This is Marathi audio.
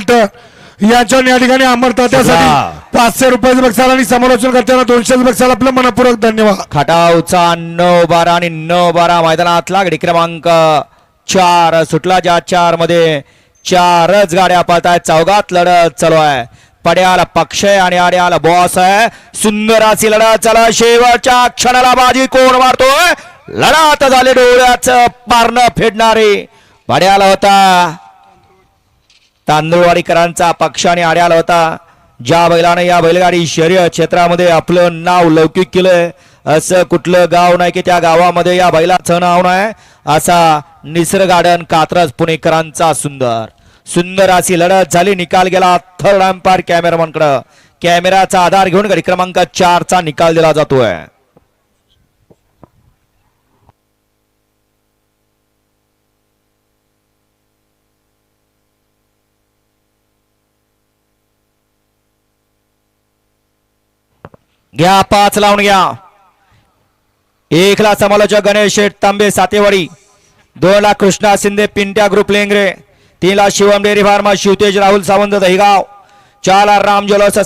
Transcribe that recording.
पालटर यांच्या या ठिकाणी अमरता त्यासाठी 500 रुपयाचं बक्षीस आणि समालोचन करताना 200 बक्षीस आपलं मनपूर्वक धन्यवाद. खटावचा 9-12 आणि 9-12 मैदानातला गडी क्रमांक 4 सुटला, ज्या 4 मध्ये 4च गाड्या पळतायत. चौघात लढत चालू आहे. पड्याला पक्ष आहे आणि आड्याला बॉस आहे. सुंदर अशी लढत चला, शेवटच्या क्षणाला बाजी कोण मारतोय. लढत झाले डोळ्याचं पारणं फेडणारे. पड्याला होता तांदूळवाडीकरांचा पक्ष आणि आड्याला होता. ज्या बैलाने या बैलगाडी शर्यत क्षेत्रामध्ये आपलं नाव लौकिक केलंय असं कुठलं गाव नाही की त्या गावामध्ये या बैलाचं नाव नाही. असा निसर्ग गार्डन कात्रज पुणेकरांचा सुंदर अशी लढत झाली. निकाल गेला थर्ड अंपायर कॅमेरामन कडे. कॅमेराचा आधार घेऊन गडी क्रमांक 4 चा निकाल दिला जातोय. घ्या 5 लावून घ्या. 1 ला समालोचक गणेश शेठ तांबे सातेवाडी, 2 ला कृष्णा शिंदे पिंट्या ग्रुप लेंगरे, 3 ला शिवम डेअरी फार्मा शिवतेज राहुल सावंत दहिगाव, 4 ला राम ज्वेलर्स